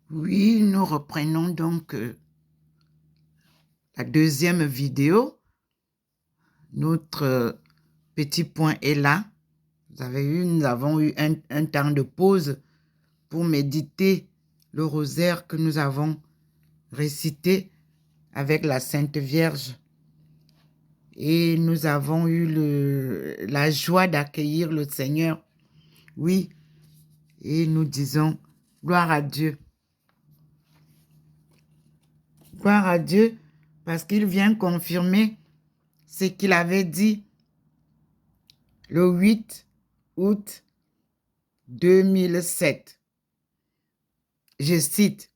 Oui, nous reprenons donc la deuxième vidéo. Notre petit point est là. Nous avons eu un temps de pause pour méditer le rosaire que nous avons récité avec la Sainte Vierge. Et nous avons eu la joie d'accueillir le Seigneur. Oui, et nous disons gloire à Dieu. Gloire à Dieu parce qu'il vient confirmer ce qu'il avait dit le 8 août 2007. Je cite,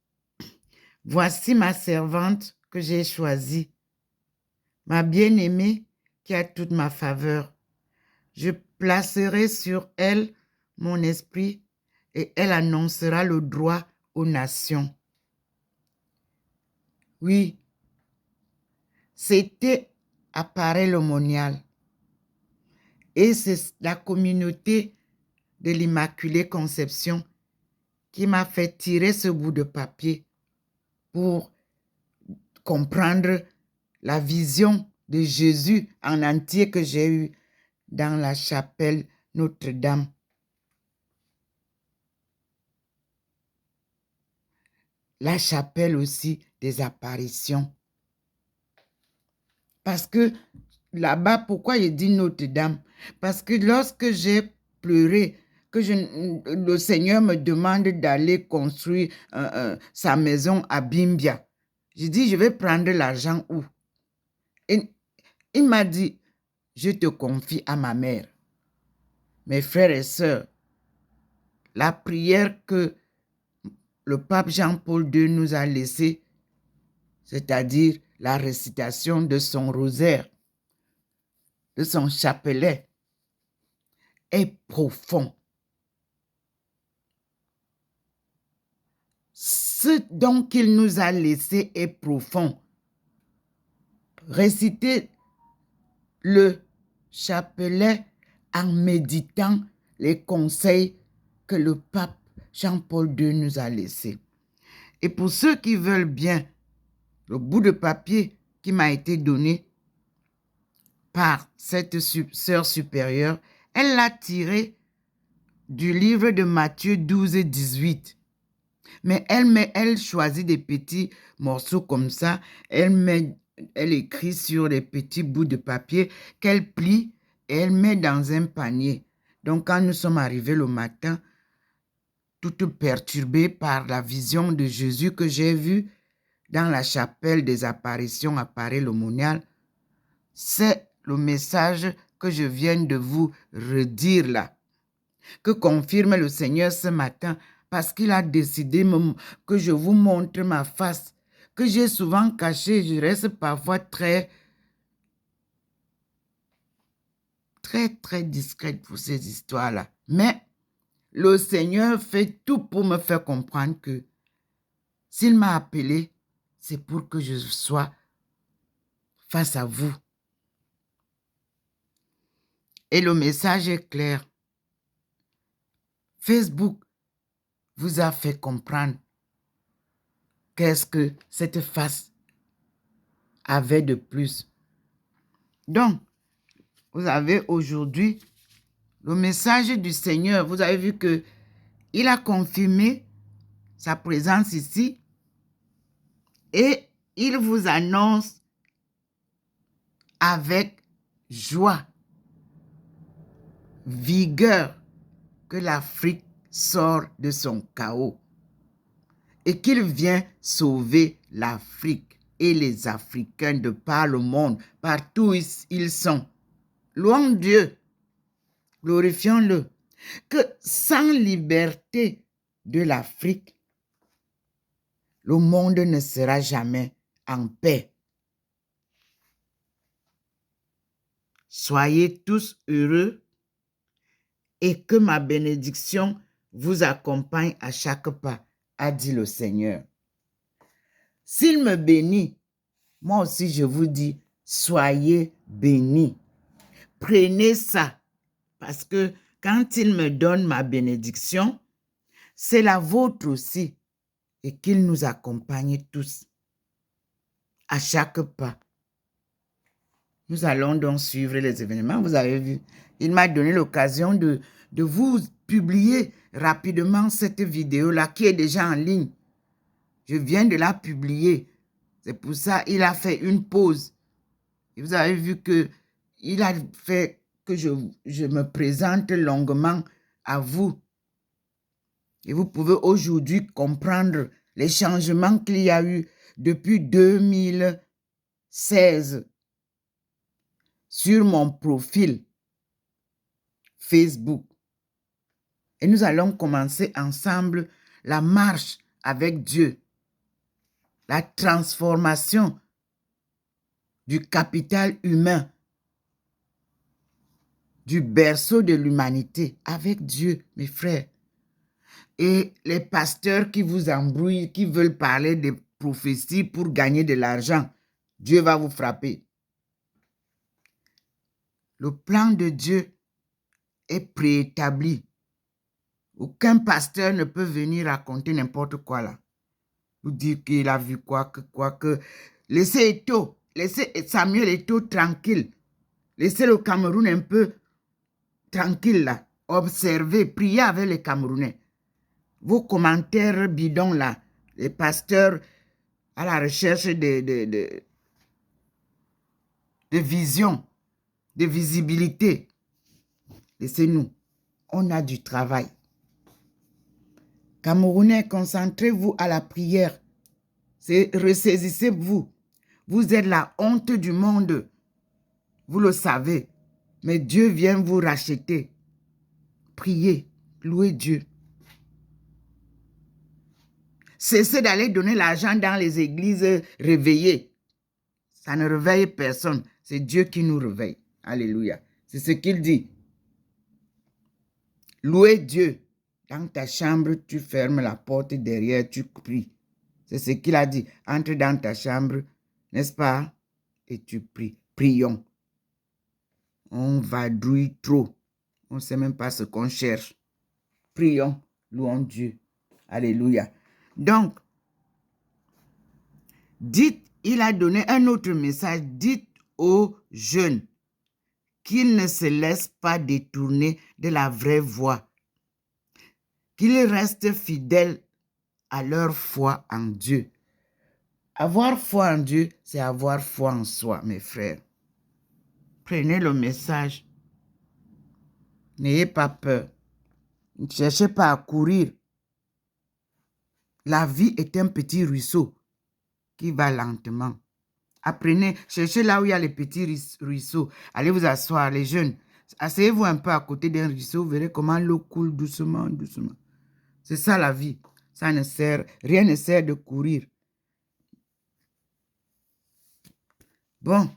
« Voici ma servante que j'ai choisie, ma bien-aimée qui a toute ma faveur. Je placerai sur elle mon esprit et elle annoncera le droit aux nations. » Oui, c'était à Paray-le-Monial. Et c'est la communauté de l'Immaculée Conception qui m'a fait tirer ce bout de papier pour comprendre la vision de Jésus en entier que j'ai eue dans la chapelle Notre-Dame. La chapelle aussi des apparitions. Parce que là-bas, pourquoi je dis Notre-Dame? Parce que lorsque j'ai pleuré, le Seigneur me demande d'aller construire sa maison à Bimbia, j'ai dit, je vais prendre l'argent où? Et il m'a dit, je te confie à ma mère. Mes frères et sœurs, la prière que le pape Jean-Paul II nous a laissée, c'est-à-dire la récitation de son rosaire, de son chapelet, est profond. Ce dont il nous a laissé est profond. Réciter le chapelet en méditant les conseils que le pape Jean-Paul II nous a laissés. Et pour ceux qui veulent bien, le bout de papier qui m'a été donné par cette sœur supérieure, elle l'a tiré du livre de Matthieu 12 et 18. Mais elle choisit des petits morceaux comme ça, elle écrit sur des petits bouts de papier qu'elle plie et elle met dans un panier. Donc quand nous sommes arrivés le matin, toute perturbée par la vision de Jésus que j'ai vue dans la chapelle des apparitions à Paray-le-Monial, c'est le message que je viens de vous redire là, que confirme le Seigneur ce matin, parce qu'il a décidé que je vous montre ma face, que j'ai souvent cachée. Je reste parfois très discrète pour ces histoires-là. Mais le Seigneur fait tout pour me faire comprendre que s'il m'a appelé, c'est pour que je sois face à vous. Et le message est clair. Facebook vous a fait comprendre qu'est-ce que cette face avait de plus. Donc, vous avez aujourd'hui le message du Seigneur. Vous avez vu que il a confirmé sa présence ici et il vous annonce avec joie, vigueur, que l'Afrique sort de son chaos et qu'il vient sauver l'Afrique et les Africains de par le monde, partout où ils sont. Louons Dieu, glorifions-le, que sans liberté de l'Afrique, le monde ne sera jamais en paix. Soyez tous heureux et que ma bénédiction vous accompagne à chaque pas, a dit le Seigneur. S'il me bénit, moi aussi je vous dis, soyez bénis. Prenez ça, parce que quand il me donne ma bénédiction, c'est la vôtre aussi. et qu'il nous accompagne tous à chaque pas. Nous allons donc suivre les événements. Vous avez vu, il m'a donné l'occasion de vous publier rapidement cette vidéo-là qui est déjà en ligne. Je viens de la publier. C'est pour ça qu'il a fait une pause. Et vous avez vu qu'il a fait que je me présente longuement à vous. Et vous pouvez aujourd'hui comprendre les changements qu'il y a eu depuis 2016 sur mon profil Facebook. Et nous allons commencer ensemble la marche avec Dieu, la transformation du capital humain, du berceau de l'humanité avec Dieu, mes frères. Et les pasteurs qui vous embrouillent, qui veulent parler des prophéties pour gagner de l'argent, Dieu va vous frapper. Le plan de Dieu est préétabli. Aucun pasteur ne peut venir raconter n'importe quoi là. Vous dire qu'il a vu quoi que. Laissez Eto'o, laissez Samuel Eto'o tranquille. Laissez le Cameroun un peu tranquille là. Observez, priez avec les Camerounais. Vos commentaires bidons là, les pasteurs à la recherche de vision, de visibilité. Laissez-nous. On a du travail. Camerounais, concentrez-vous à la prière. Ressaisissez-vous. Vous êtes la honte du monde. Vous le savez. Mais Dieu vient vous racheter. Priez, louez Dieu. Cessez d'aller donner l'argent dans les églises réveillées. Ça ne réveille personne. C'est Dieu qui nous réveille. Alléluia. C'est ce qu'il dit. Louez Dieu. Dans ta chambre, tu fermes la porte derrière, tu pries. C'est ce qu'il a dit. Entre dans ta chambre, n'est-ce pas? Et tu pries. Prions. On vadrouille trop. On ne sait même pas ce qu'on cherche. Prions. Louons Dieu. Alléluia. Donc, il a donné un autre message. Dites aux jeunes qu'ils ne se laissent pas détourner de la vraie voie. Qu'ils restent fidèles à leur foi en Dieu. Avoir foi en Dieu, c'est avoir foi en soi, mes frères. Prenez le message. N'ayez pas peur. Ne cherchez pas à courir. La vie est un petit ruisseau qui va lentement. Apprenez, cherchez là où il y a les petits ruisseaux. Allez vous asseoir, les jeunes. Asseyez-vous un peu à côté d'un ruisseau, vous verrez comment l'eau coule doucement, doucement. C'est ça la vie. Ça ne sert, rien ne sert de courir. Bon,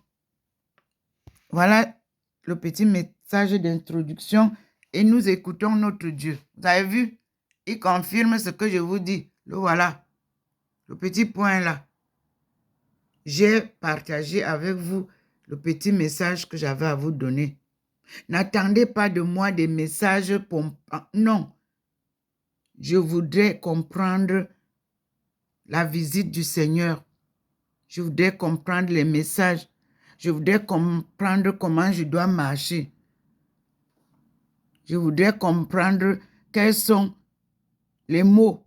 voilà le petit message d'introduction et nous écoutons notre Dieu. Vous avez vu? Il confirme ce que je vous dis. Le voilà. Le petit point là. J'ai partagé avec vous le petit message que j'avais à vous donner. N'attendez pas de moi des messages pompants. Non. Je voudrais comprendre la visite du Seigneur. Je voudrais comprendre les messages. Je voudrais comprendre comment je dois marcher. Je voudrais comprendre quels sont les mots,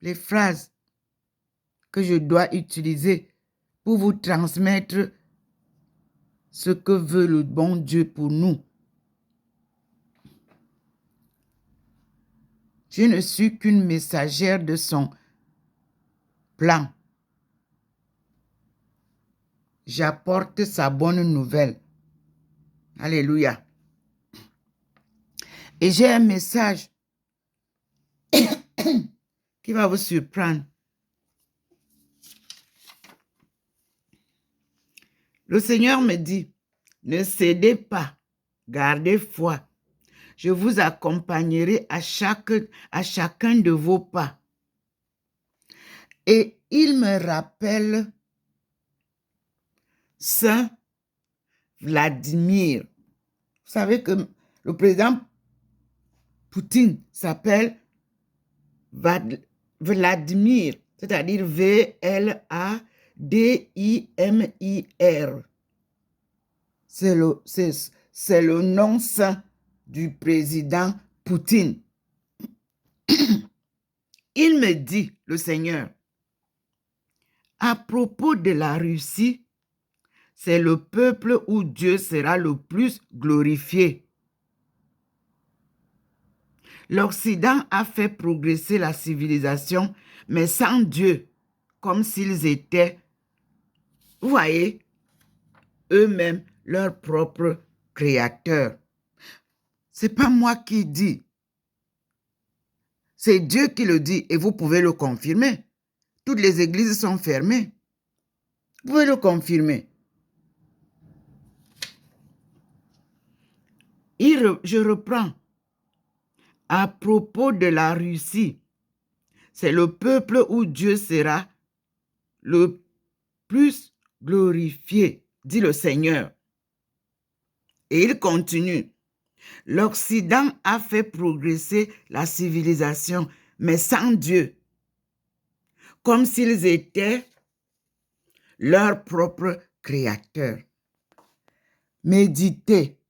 les phrases que je dois utiliser pour vous transmettre ce que veut le bon Dieu pour nous. Je ne suis qu'une messagère de son plan. J'apporte sa bonne nouvelle. Alléluia. Et j'ai un message qui va vous surprendre. Le Seigneur me dit, ne cédez pas, gardez foi. Je vous accompagnerai à chacun de vos pas. Et il me rappelle Saint Vladimir. Vous savez que le président Poutine s'appelle Vladimir. c'est-à-dire Vladimir. C'est le nom saint du président Poutine. Il me dit, le Seigneur, à propos de la Russie, c'est le peuple où Dieu sera le plus glorifié. L'Occident a fait progresser la civilisation, mais sans Dieu, comme s'ils étaient, vous voyez, eux-mêmes leurs propres créateurs. C'est pas moi qui dis. C'est Dieu qui le dit et vous pouvez le confirmer. Toutes les églises sont fermées. Vous pouvez le confirmer. Je reprends. À propos de la Russie, c'est le peuple où Dieu sera le plus glorifié, dit le Seigneur. Et il continue. L'Occident a fait progresser la civilisation, mais sans Dieu, comme s'ils étaient leurs propres créateurs. Méditez,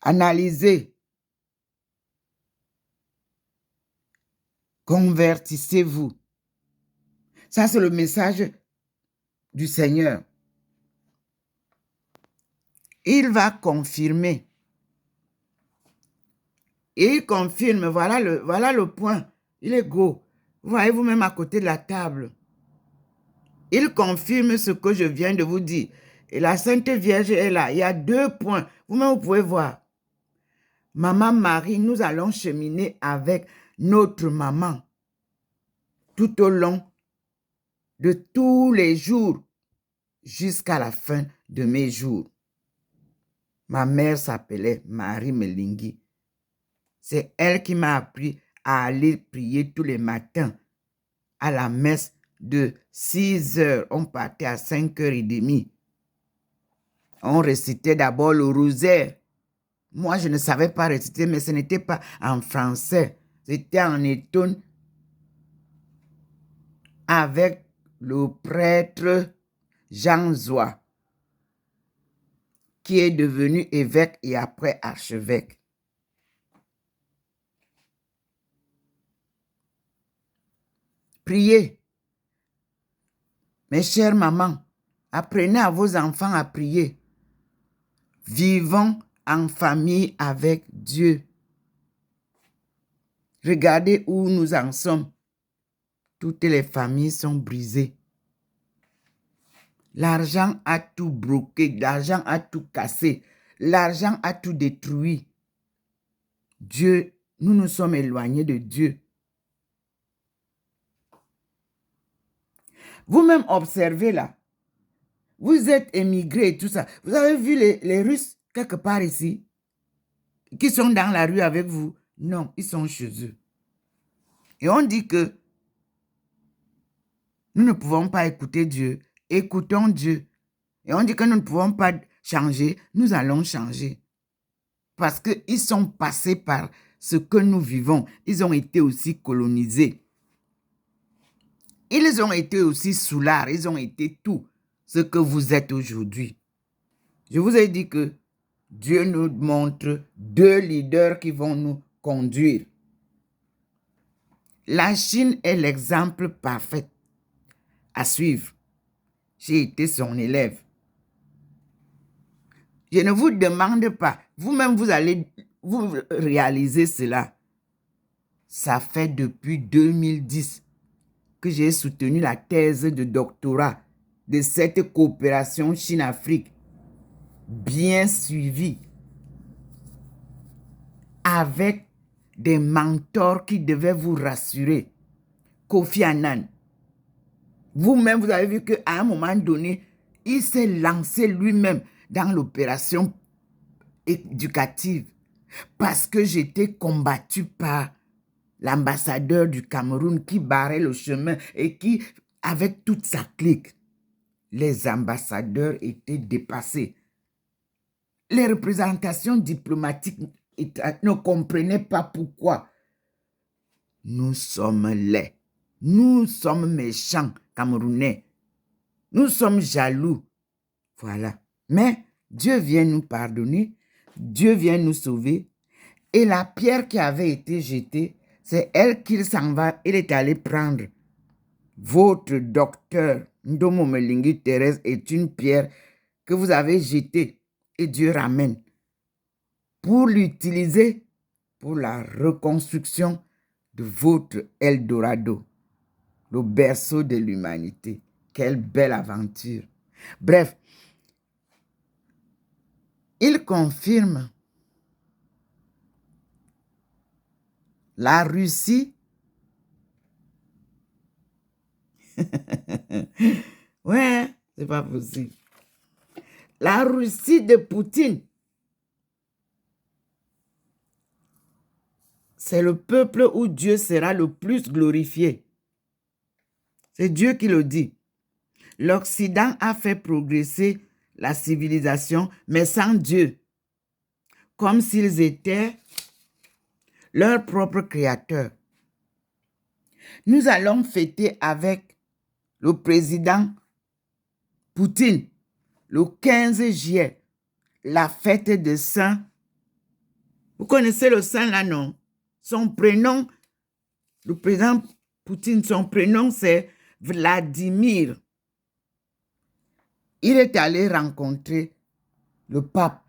analysez, convertissez-vous. Ça, c'est le message du Seigneur. Il va confirmer. Et il confirme, voilà le point. Il est gros. Vous voyez vous-même à côté de la table. Il confirme ce que je viens de vous dire. Et la Sainte Vierge est là. Il y a 2 points. Vous-même, vous pouvez voir. Maman Marie, nous allons cheminer avec notre maman tout au long de tous les jours jusqu'à la fin de mes jours. Ma mère s'appelait Marie Melingui. C'est elle qui m'a appris à aller prier tous les matins à la messe de 6 heures. On partait à 5h30. On récitait d'abord le rosaire. Moi, je ne savais pas réciter, mais ce n'était pas en français. C'était en étonne avec le prêtre Jean Zois, qui est devenu évêque et après archevêque. Priez. Mes chères mamans, apprenez à vos enfants à prier. Vivons en famille avec Dieu. Regardez où nous en sommes. Toutes les familles sont brisées. L'argent a tout broqué, l'argent a tout cassé, l'argent a tout détruit. Dieu, nous nous sommes éloignés de Dieu. Vous-même observez là. Vous êtes émigrés et tout ça. Vous avez vu les Russes quelque part ici qui sont dans la rue avec vous? Non, ils sont chez eux. Et on dit que nous ne pouvons pas écouter Dieu. Écoutons Dieu. Et on dit que nous ne pouvons pas changer. Nous allons changer. Parce qu'ils sont passés par ce que nous vivons. Ils ont été aussi colonisés. Ils ont été aussi soulards. Ils ont été tout ce que vous êtes aujourd'hui. Je vous ai dit que Dieu nous montre 2 leaders qui vont nous conduire. La Chine est l'exemple parfait à suivre. J'ai été son élève. Je ne vous demande pas. Vous-même, vous allez vous réaliser cela. Ça fait depuis 2010 que j'ai soutenu la thèse de doctorat de cette coopération Chine-Afrique bien suivie avec des mentors qui devaient vous rassurer. Kofi Annan. Vous-même, vous avez vu qu'à un moment donné, il s'est lancé lui-même dans l'opération éducative parce que j'étais combattu par l'ambassadeur du Cameroun qui barrait le chemin et qui, avec toute sa clique, les ambassadeurs étaient dépassés. Les représentations diplomatiques ne comprenaient pas pourquoi. Nous sommes laids. Nous sommes méchants, Camerounais. Nous sommes jaloux. Voilà. Mais Dieu vient nous pardonner. Dieu vient nous sauver. Et la pierre qui avait été jetée, c'est elle qu'il s'en va. Il est allé prendre. Votre docteur, Ndomo Melingi Thérèse, est une pierre que vous avez jetée et Dieu ramène pour l'utiliser pour la reconstruction de votre Eldorado, le berceau de l'humanité. Quelle belle aventure. Bref, il confirme la Russie. Ouais, c'est pas possible. La Russie de Poutine, c'est le peuple où Dieu sera le plus glorifié. C'est Dieu qui le dit. L'Occident a fait progresser la civilisation, mais sans Dieu, comme s'ils étaient leur propre créateur. Nous allons fêter avec le président Poutine le 15 juillet, la fête de Saint. Vous connaissez le saint là, non? Son prénom, le président Poutine, son prénom c'est Vladimir. Il est allé rencontrer le pape.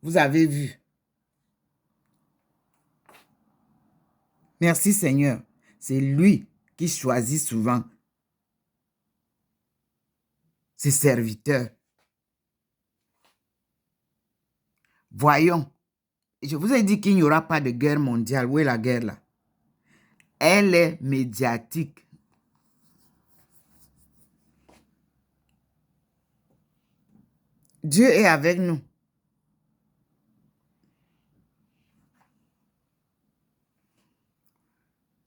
Vous avez vu. Merci Seigneur. C'est lui qui choisit souvent ses serviteurs. Voyons. Je vous ai dit qu'il n'y aura pas de guerre mondiale. Où est la guerre là? Elle est médiatique. Dieu est avec nous.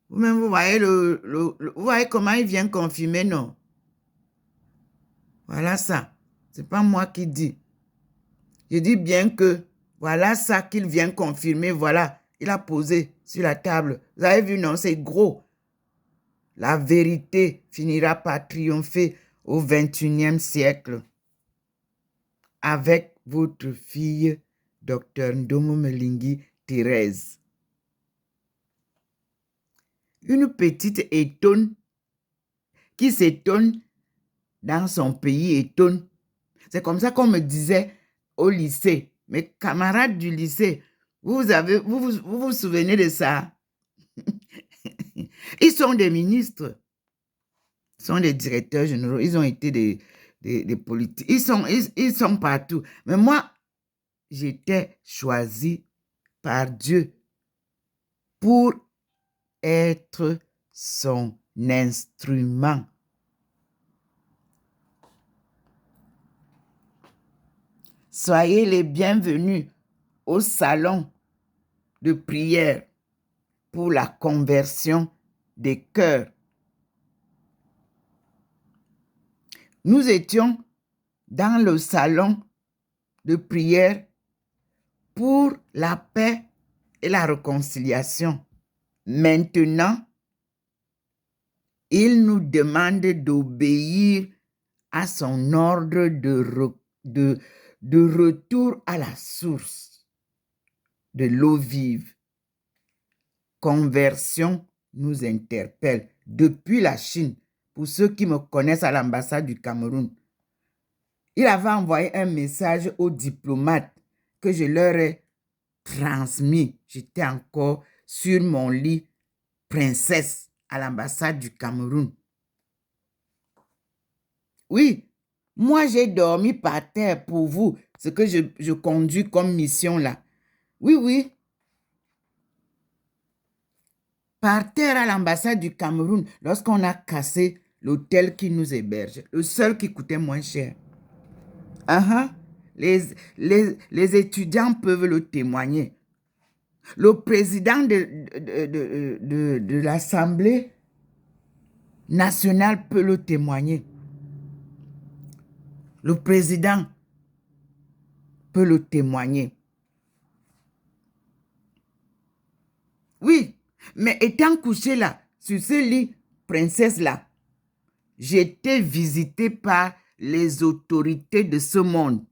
Vous-même, vous voyez, vous voyez comment il vient confirmer, non? Voilà ça. Ce n'est pas moi qui dis. Je dis bien que voilà ça qu'il vient confirmer. Voilà, il a posé sur la table. Vous avez vu, non? C'est gros. La vérité finira par triompher au 21e siècle. Avec votre fille, Dr Ndomo Melingi Thérèse. Une petite étonne qui s'étonne dans son pays étonne. C'est comme ça qu'on me disait au lycée. Mes camarades du lycée, vous vous souvenez de ça? Ils sont des ministres. Ils sont des directeurs généraux. Ils ont été des politiques. Ils sont partout. Mais moi, j'étais choisi par Dieu pour être son instrument. Soyez les bienvenus au salon de prière pour la conversion des cœurs. Nous étions dans le salon de prière pour la paix et la réconciliation. Maintenant, il nous demande d'obéir à son ordre de retour à la source de l'eau vive. Conversion nous interpelle depuis la Chine. Pour ceux qui me connaissent à l'ambassade du Cameroun, il avait envoyé un message aux diplomates que je leur ai transmis. J'étais encore sur mon lit princesse à l'ambassade du Cameroun. Oui, moi j'ai dormi par terre pour vous, ce que je conduis comme mission là. Oui. Par terre à l'ambassade du Cameroun, lorsqu'on a cassé l'hôtel qui nous héberge, le seul qui coûtait moins cher. Les étudiants peuvent le témoigner. Le président de l'Assemblée nationale peut le témoigner. Le président peut le témoigner. Oui, mais étant couché là, sur ce lit, princesse-là, j'étais visitée par les autorités de ce monde.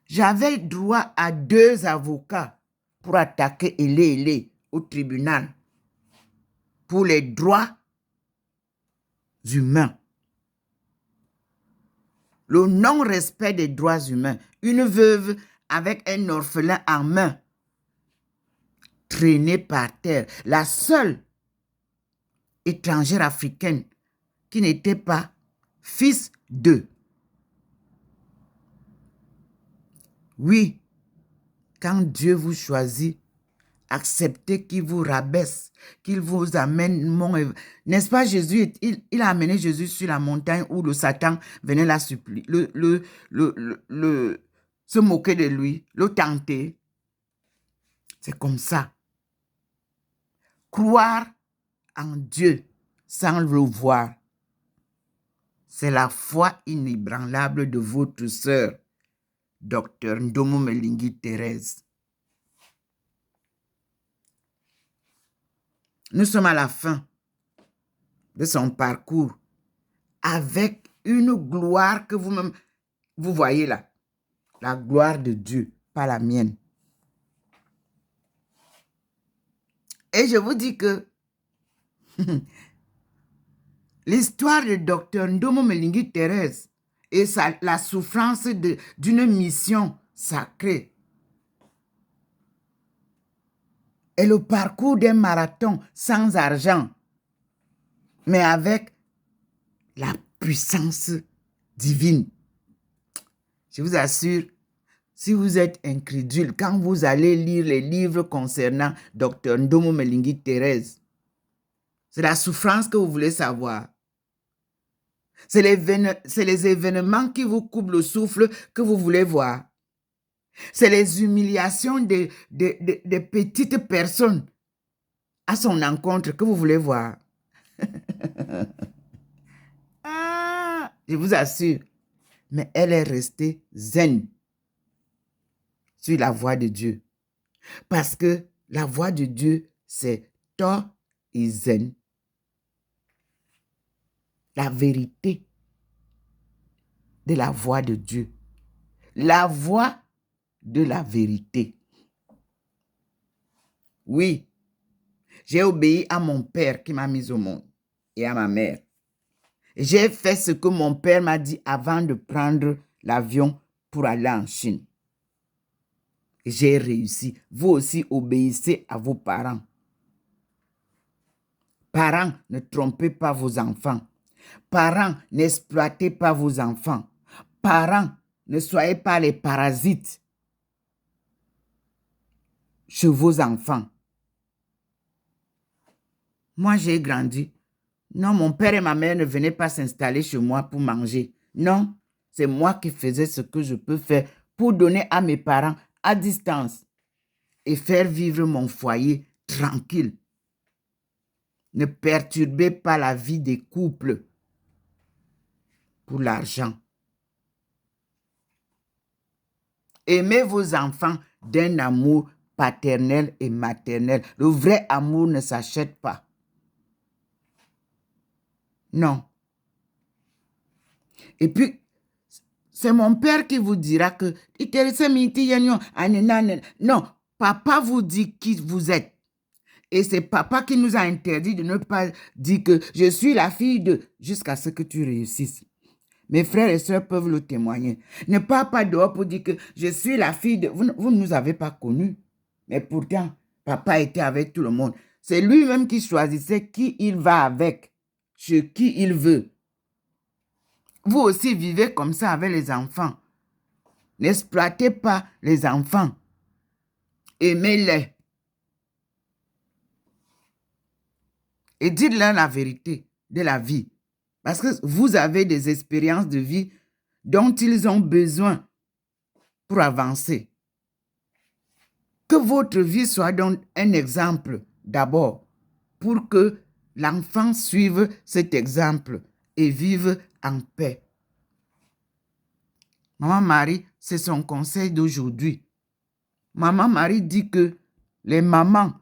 J'avais droit à 2 avocats pour attaquer Elé au tribunal pour les droits humains. Le non-respect des droits humains. Une veuve avec un orphelin en main, traînée par terre. La seule étrangère africaine qui n'était pas fils d'eux. Oui, quand Dieu vous choisit, acceptez qu'il vous rabaisse, qu'il vous amène N'est-ce pas Jésus, il a amené Jésus sur la montagne où le Satan venait la supplier, se moquer de lui, le tenter. C'est comme ça. Croire en Dieu sans le voir. C'est la foi inébranlable de votre sœur, Dr Ndomo Melingi Thérèse. Nous sommes à la fin de son parcours avec une gloire que vous-même, vous voyez là. La gloire de Dieu, pas la mienne. Et je vous dis que l'histoire de Dr Ndomo Melingi Thérèse et la souffrance d'une mission sacrée et le parcours d'un marathon sans argent, mais avec la puissance divine. Je vous assure, si vous êtes incrédule, quand vous allez lire les livres concernant Dr Ndomo Melingi Thérèse, c'est la souffrance que vous voulez savoir. C'est les événements qui vous coupent le souffle que vous voulez voir. C'est les humiliations des petites personnes à son encontre que vous voulez voir. Ah, je vous assure. Mais elle est restée zen sur la voie de Dieu. Parce que la voie de Dieu, c'est To et Zen. La vérité de la voie de Dieu. La voie de la vérité. Oui, j'ai obéi à mon père qui m'a mis au monde et à ma mère. J'ai fait ce que mon père m'a dit avant de prendre l'avion pour aller en Chine. J'ai réussi. Vous aussi, obéissez à vos parents. Parents, ne trompez pas vos enfants. Parents, n'exploitez pas vos enfants. Parents, ne soyez pas les parasites chez vos enfants. Moi, j'ai grandi. Non, mon père et ma mère ne venaient pas s'installer chez moi pour manger. Non, c'est moi qui faisais ce que je peux faire pour donner à mes parents à distance et faire vivre mon foyer tranquille. Ne perturbez pas la vie des couples pour l'argent. Aimez vos enfants d'un amour paternel et maternel. Le vrai amour ne s'achète pas. Non. Et puis, c'est mon père qui vous dira que non, papa vous dit qui vous êtes. Et c'est papa qui nous a interdit de ne pas dire que je suis la fille de, jusqu'à ce que tu réussisses. Mes frères et sœurs peuvent le témoigner. Ne parle pas dehors pour dire que je suis la fille de... Vous ne nous avez pas connus. Mais pourtant, papa était avec tout le monde. C'est lui-même qui choisissait qui il va avec, chez qui il veut. Vous aussi vivez comme ça avec les enfants. N'exploitez pas les enfants. Aimez-les. Et dites-leur la vérité de la vie. Parce que vous avez des expériences de vie dont ils ont besoin pour avancer. Que votre vie soit donc un exemple d'abord pour que l'enfant suive cet exemple et vive en paix. Maman Marie, c'est son conseil d'aujourd'hui. Maman Marie dit que les mamans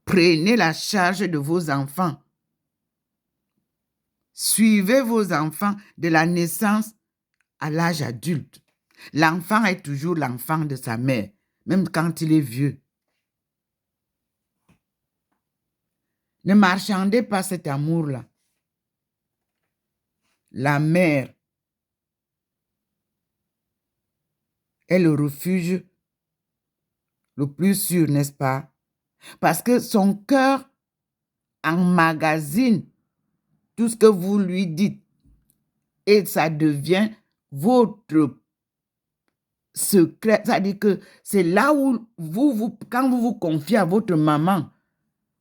Prenez la charge de vos enfants. Suivez vos enfants de la naissance à l'âge adulte. L'enfant est toujours l'enfant de sa mère, même quand il est vieux. Ne marchandez pas cet amour-là. La mère est le refuge le plus sûr, n'est-ce pas? Parce que son cœur emmagasine tout ce que vous lui dites et ça devient votre secret. C'est-à-dire que c'est là où quand vous vous confiez à votre maman,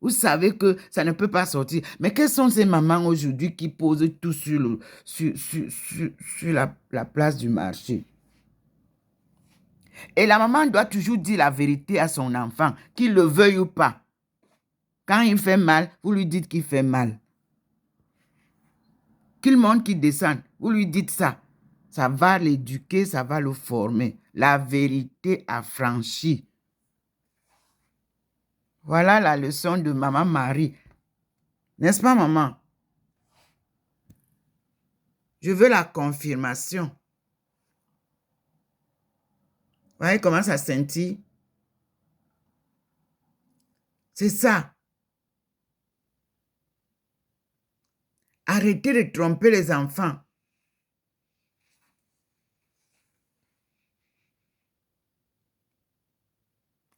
vous savez que ça ne peut pas sortir. Mais quelles sont ces mamans aujourd'hui qui posent tout sur la place du marché? Et la maman doit toujours dire la vérité à son enfant, qu'il le veuille ou pas. Quand il fait mal, vous lui dites qu'il fait mal. Qu'il monte, qu'il descende, vous lui dites ça. Ça va l'éduquer, ça va le former. La vérité affranchie. Voilà la leçon de maman Marie. N'est-ce pas, maman? Je veux la confirmation. Vous voyez comment ça scintille? C'est ça. Arrêtez de tromper les enfants.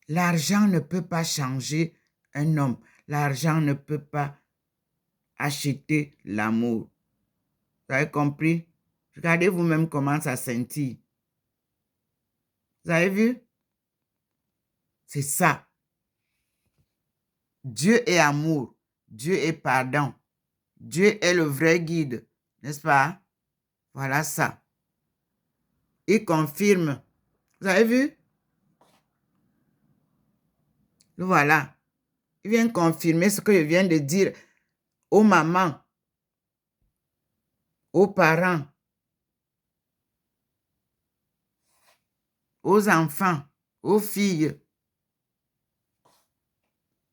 L'argent ne peut pas changer un homme. L'argent ne peut pas acheter l'amour. Vous avez compris? Regardez vous-même comment ça scintille. Vous avez vu? C'est ça. Dieu est amour. Dieu est pardon. Dieu est le vrai guide. N'est-ce pas? Voilà ça. Il confirme. Vous avez vu? Voilà. Il vient confirmer ce que je viens de dire aux mamans, aux parents, aux enfants, aux filles.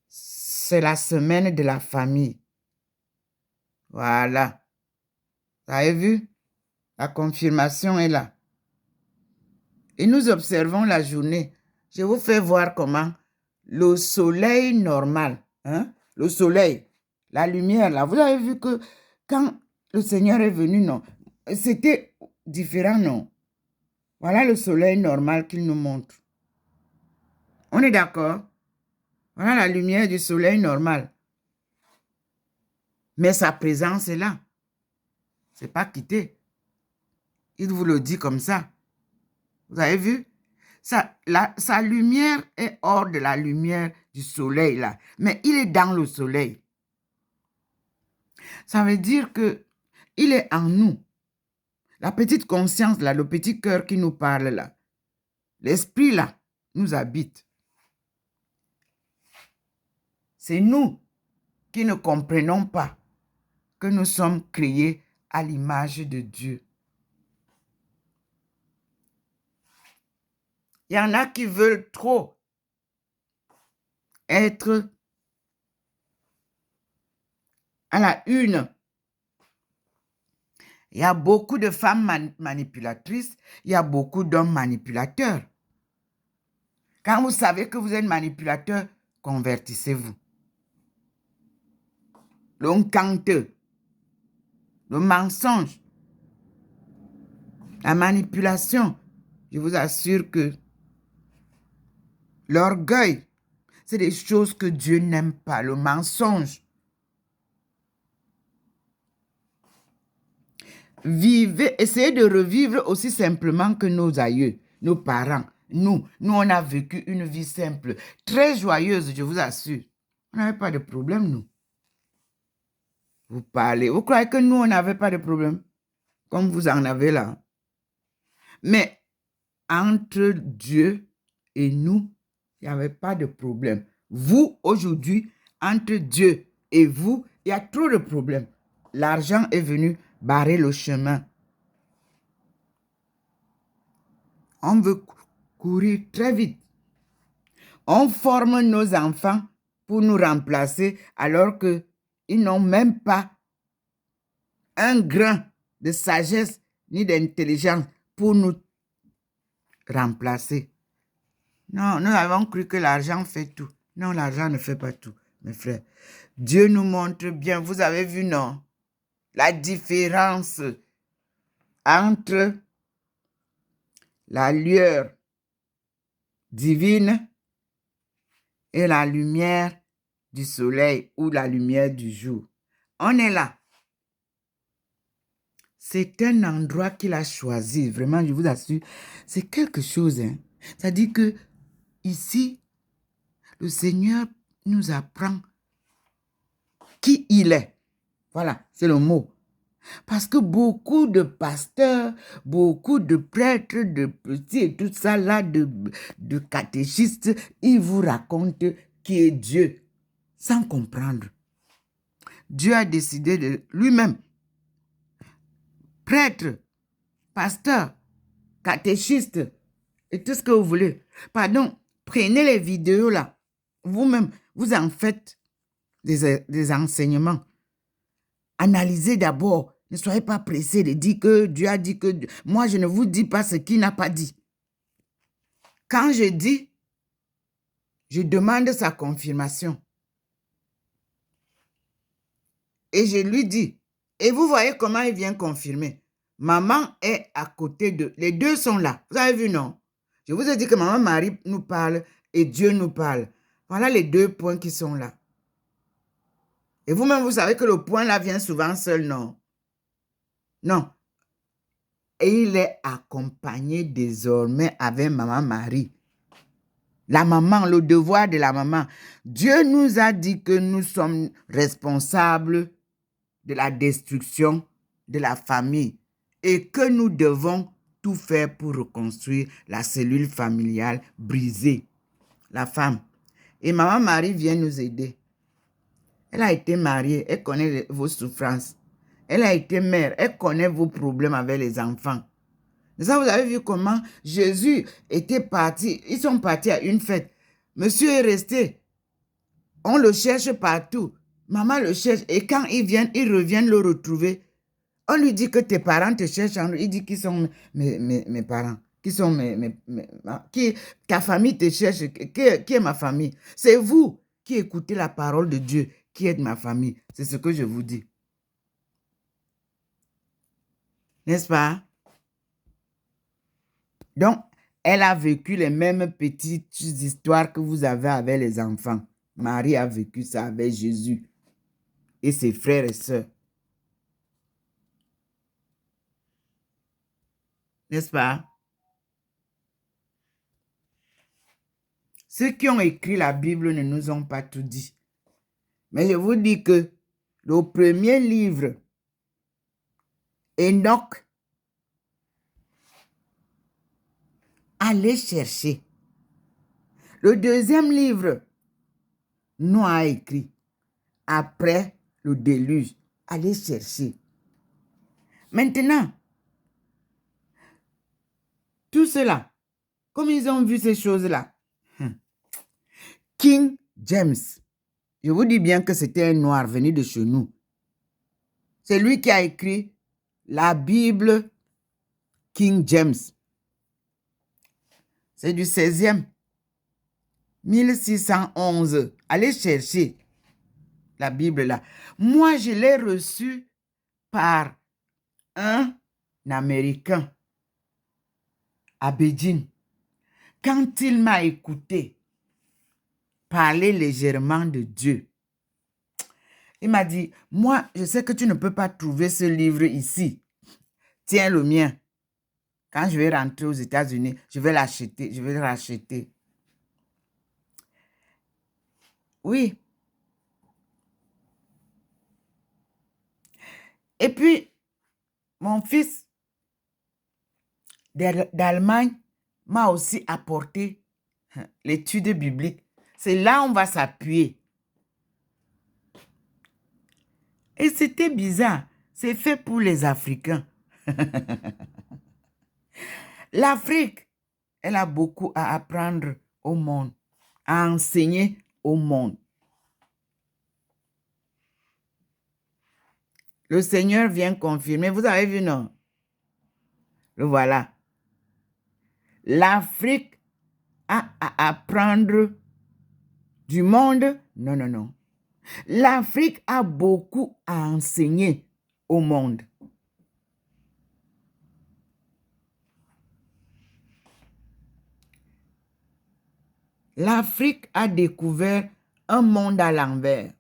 C'est la semaine de la famille. Voilà. Vous avez vu? La confirmation est là. Et nous observons la journée. Je vous fais voir comment le soleil normal, le soleil, la lumière, là, vous avez vu que quand le Seigneur est venu, non, c'était différent, non? Voilà le soleil normal qu'il nous montre. On est d'accord? Voilà la lumière du soleil normal. Mais sa présence est là. C'est pas quitté. Il vous le dit comme ça. Vous avez vu? Sa lumière est hors de la lumière du soleil, là. Mais il est dans le soleil. Ça veut dire que il est en nous. La petite conscience, là, le petit cœur qui nous parle, là. L'esprit, là, nous habite. C'est nous qui ne comprenons pas que nous sommes créés à l'image de Dieu. Il y en a qui veulent trop être à la une. Il y a beaucoup de femmes manipulatrices, il y a beaucoup d'hommes manipulateurs. Quand vous savez que vous êtes manipulateur, convertissez-vous. L'encanteux, le mensonge, la manipulation, je vous assure que l'orgueil, c'est des choses que Dieu n'aime pas. Le mensonge. Vivez, essayez de revivre aussi simplement que nos aïeux, nos parents. Nous, on a vécu une vie simple, très joyeuse, je vous assure. On n'avait pas de problème, nous. Vous parlez, vous croyez que nous, on n'avait pas de problème, comme vous en avez là. Mais entre Dieu et nous, il n'y avait pas de problème. Vous, aujourd'hui, entre Dieu et vous, il y a trop de problèmes. L'argent est venu barrer le chemin. On veut courir très vite. On forme nos enfants pour nous remplacer alors qu'ils n'ont même pas un grain de sagesse ni d'intelligence pour nous remplacer. Non, nous avons cru que l'argent fait tout. Non, l'argent ne fait pas tout, mes frères. Dieu nous montre bien, vous avez vu, non, la différence entre la lueur divine et la lumière du soleil ou la lumière du jour. On est là. C'est un endroit qu'il a choisi. Vraiment, je vous assure, c'est quelque chose. Hein. C'est-à-dire que ici, le Seigneur nous apprend qui il est. Voilà, c'est le mot. Parce que beaucoup de pasteurs, beaucoup de prêtres, de petits et tout ça là, de catéchistes, ils vous racontent qui est Dieu sans comprendre. Dieu a décidé de lui-même, prêtre, pasteur, catéchiste et tout ce que vous voulez. Pardon, prenez les vidéos là. Vous-même, vous en faites des enseignements. Analysez d'abord. Ne soyez pas pressés de dire que Dieu a dit que... Moi, je ne vous dis pas ce qu'il n'a pas dit. Quand je dis, je demande sa confirmation. Et je lui dis, et vous voyez comment il vient confirmer. Maman est à côté de... Les deux sont là. Vous avez vu, non? Je vous ai dit que Maman Marie nous parle et Dieu nous parle. Voilà les deux points qui sont là. Et vous-même, vous savez que le point là vient souvent seul, non? Non. Et il est accompagné désormais avec Maman Marie. La maman, le devoir de la maman. Dieu nous a dit que nous sommes responsables de la destruction de la famille et que nous devons tout faire pour reconstruire la cellule familiale brisée, la femme. Et Maman Marie vient nous aider. Elle a été mariée, elle connaît vos souffrances. Elle a été mère, elle connaît vos problèmes avec les enfants. Ça, vous avez vu comment Jésus était parti, ils sont partis à une fête. Monsieur est resté. On le cherche partout. Maman le cherche. Et quand ils viennent, ils reviennent le retrouver. On lui dit que tes parents te cherchent. Il dit qui sont mes parents. Qui sont ta famille te cherche. Qui est ma famille? C'est vous qui écoutez la parole de Dieu qui êtes ma famille. C'est ce que je vous dis. N'est-ce pas? Donc, elle a vécu les mêmes petites histoires que vous avez avec les enfants. Marie a vécu ça avec Jésus et ses frères et sœurs. N'est-ce pas? Ceux qui ont écrit la Bible ne nous ont pas tout dit. Mais je vous dis que le premier livre, Enoch, allez chercher. Le deuxième livre, Noé a écrit. Après le déluge, allez chercher. Maintenant, tout cela, comme ils ont vu ces choses-là, King James, je vous dis bien que c'était un noir venu de chez nous. C'est lui qui a écrit la Bible King James. C'est du 16e. 1611. Allez chercher la Bible là. Moi, je l'ai reçue par un Américain à Beijing. Quand il m'a écouté parler légèrement de Dieu, il m'a dit, moi, je sais que tu ne peux pas trouver ce livre ici. Tiens le mien. Quand je vais rentrer aux États-Unis, je vais l'acheter, je vais le racheter. Oui. Et puis, mon fils d'Allemagne m'a aussi apporté l'étude biblique. C'est là où on va s'appuyer. Et c'était bizarre. C'est fait pour les Africains. L'Afrique, elle a beaucoup à apprendre au monde, à enseigner au monde. Le Seigneur vient confirmer. Vous avez vu, non? Le voilà. L'Afrique a à apprendre du monde? Non, non, non. L'Afrique a beaucoup à enseigner au monde. L'Afrique a découvert un monde à l'envers.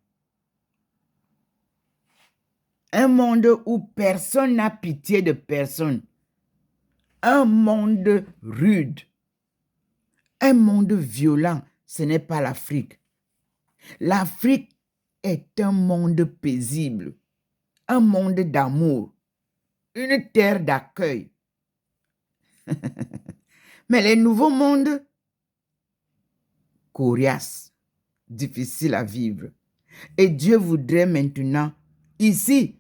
Un monde où personne n'a pitié de personne. Un monde rude. Un monde violent. Ce n'est pas l'Afrique. L'Afrique est un monde paisible. Un monde d'amour. Une terre d'accueil. Mais les nouveaux mondes, coriaces, difficiles à vivre. Et Dieu voudrait maintenant, ici,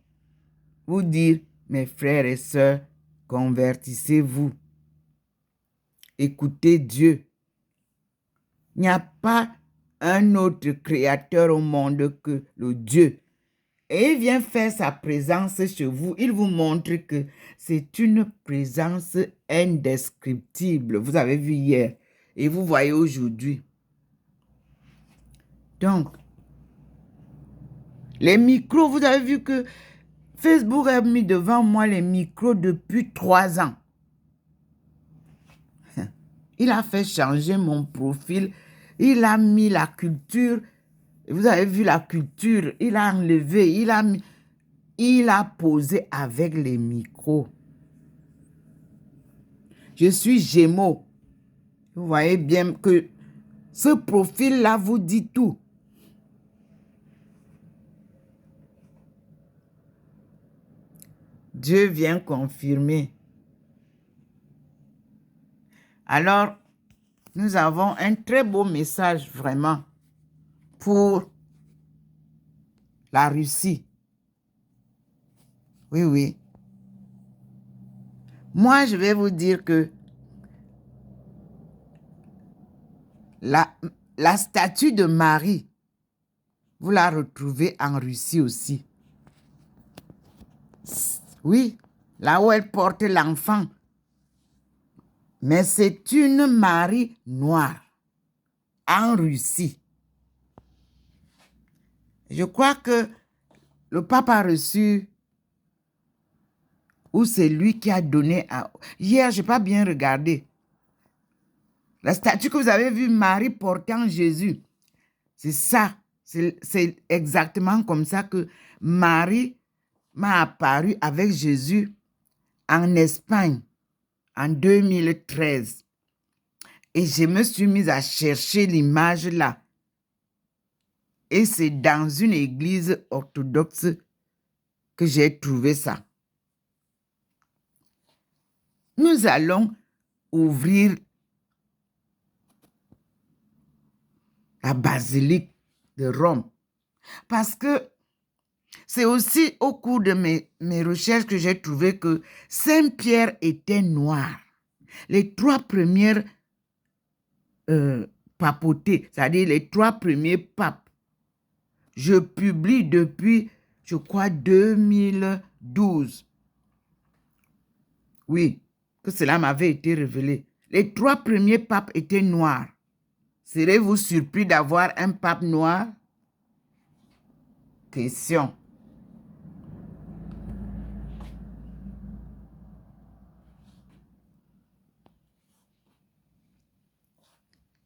vous dire, mes frères et sœurs, convertissez-vous. Écoutez Dieu. Il n'y a pas un autre créateur au monde que le Dieu. Et il vient faire sa présence chez vous. Il vous montre que c'est une présence indescriptible. Vous avez vu hier et vous voyez aujourd'hui. Donc, les micros, vous avez vu que Facebook a mis devant moi les micros depuis 3 ans. Il a fait changer mon profil. Il a mis la culture. Vous avez vu la culture. Il a enlevé. Il a posé avec les micros. Je suis Gémeaux. Vous voyez bien que ce profil-là vous dit tout. Dieu vient confirmer. Alors, nous avons un très beau message vraiment pour la Russie. Oui, oui. Moi, je vais vous dire que la statue de Marie, vous la retrouvez en Russie aussi. Oui, là où elle porte l'enfant. Mais c'est une Marie noire en Russie. Je crois que le pape a reçu, ou c'est lui qui a donné à... Hier, je n'ai pas bien regardé. La statue que vous avez vue, Marie portant Jésus, c'est ça. C'est exactement comme ça que Marie m'a apparu avec Jésus en Espagne en 2013. Et je me suis mise à chercher l'image là. Et c'est dans une église orthodoxe que j'ai trouvé ça. Nous allons ouvrir la basilique de Rome. Parce que c'est aussi au cours de mes recherches que j'ai trouvé que Saint-Pierre était noir. Les 3 premières papautés, c'est-à-dire les 3 premiers papes, je publie depuis, je crois, 2012. Oui, que cela m'avait été révélé. Les 3 premiers papes étaient noirs. Serez-vous surpris d'avoir un pape noir? Question.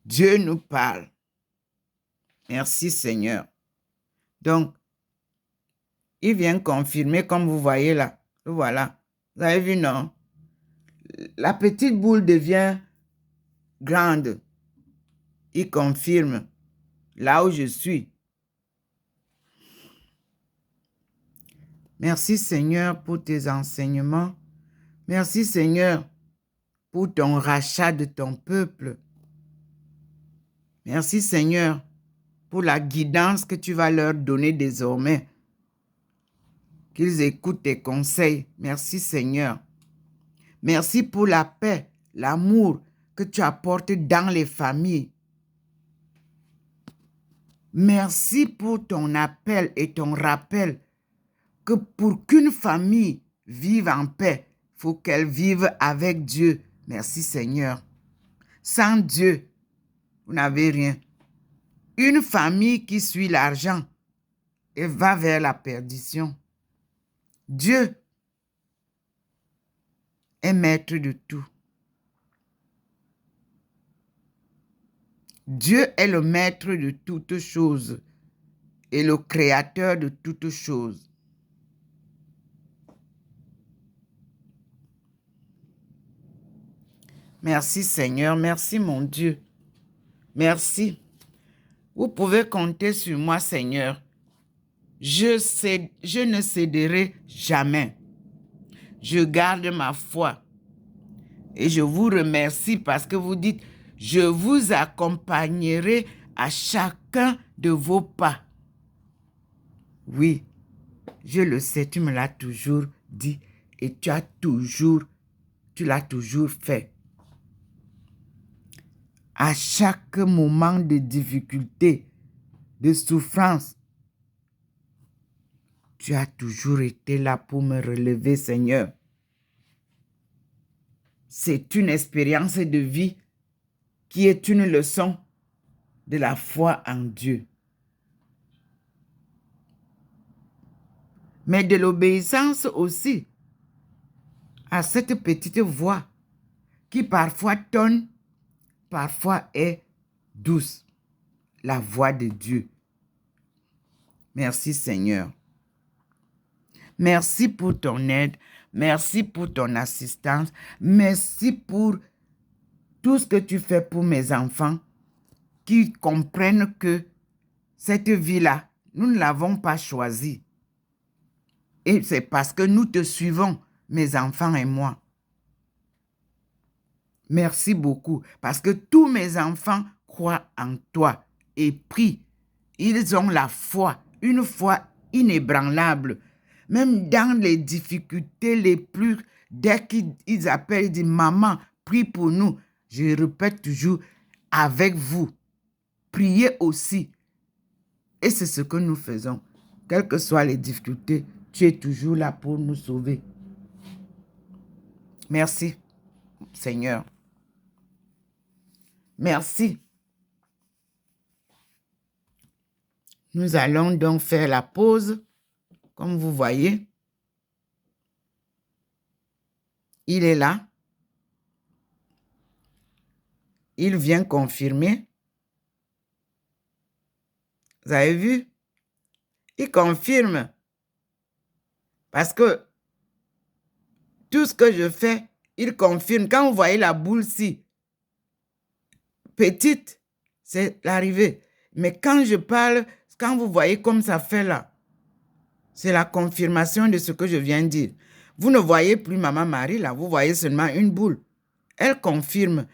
Dieu nous parle. Merci Seigneur. Donc, il vient confirmer comme vous voyez là. Voilà. Vous avez vu, non? La petite boule devient grande. Il confirme là où je suis. Merci Seigneur pour tes enseignements. Merci Seigneur pour ton rachat de ton peuple. Merci Seigneur pour la guidance que tu vas leur donner désormais. Qu'ils écoutent tes conseils. Merci Seigneur. Merci pour la paix, l'amour que tu apportes dans les familles. Merci pour ton appel et ton rappel que pour qu'une famille vive en paix, il faut qu'elle vive avec Dieu. Merci Seigneur. Sans Dieu, vous n'avez rien. Une famille qui suit l'argent et va vers la perdition. Dieu est maître de tout. Dieu est le maître de toutes choses et le créateur de toutes choses. Merci Seigneur, merci mon Dieu. Merci. Vous pouvez compter sur moi Seigneur. Je ne céderai jamais. Je garde ma foi. Et je vous remercie parce que vous dites, je vous accompagnerai à chacun de vos pas. Oui, je le sais, tu me l'as toujours dit et tu l'as toujours fait. À chaque moment de difficulté, de souffrance, tu as toujours été là pour me relever, Seigneur. C'est une expérience de vie qui est une leçon de la foi en Dieu. Mais de l'obéissance aussi à cette petite voix qui parfois tonne, parfois est douce, la voix de Dieu. Merci Seigneur. Merci pour ton aide, merci pour ton assistance, merci pour tout ce que tu fais pour mes enfants qui comprennent que cette vie-là, nous ne l'avons pas choisie. Et c'est parce que nous te suivons, mes enfants et moi. Merci beaucoup, parce que tous mes enfants croient en toi et prient. Ils ont la foi, une foi inébranlable. Même dans les difficultés les plus, dès qu'ils appellent, ils disent, maman, prie pour nous. Je répète toujours, avec vous, priez aussi. Et c'est ce que nous faisons. Quelles que soient les difficultés, tu es toujours là pour nous sauver. Merci, Seigneur. Merci. Nous allons donc faire la pause. Comme vous voyez, il est là. Il vient confirmer. Vous avez vu? Il confirme. Parce que tout ce que je fais, il confirme. Quand vous voyez la boule-ci, petite, c'est l'arrivée. Mais quand je parle, quand vous voyez comme ça fait là, c'est la confirmation de ce que je viens de dire. Vous ne voyez plus Maman Marie là, vous voyez seulement une boule. Elle confirme.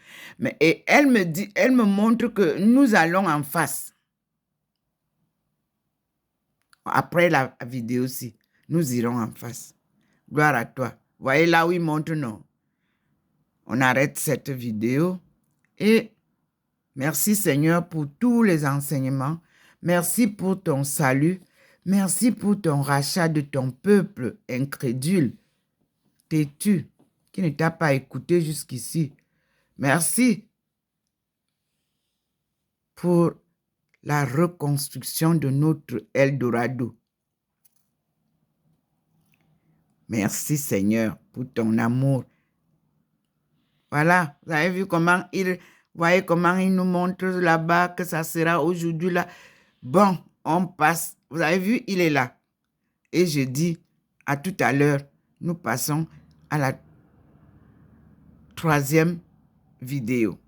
Et elle me montre que nous allons en face. Après la vidéo-ci, nous irons en face. Gloire à toi. Voyez là où il montre non. On arrête cette vidéo. Et merci Seigneur pour tous les enseignements. Merci pour ton salut. Merci pour ton rachat de ton peuple incrédule, têtu, qui ne t'a pas écouté jusqu'ici. Merci pour la reconstruction de notre Eldorado. Merci Seigneur pour ton amour. Voilà, vous avez vu comment voyez comment il nous montre là-bas que ça sera aujourd'hui là. Bon, on passe. Vous avez vu, il est là. Et je dis à tout à l'heure, nous passons à la 3e vidéo.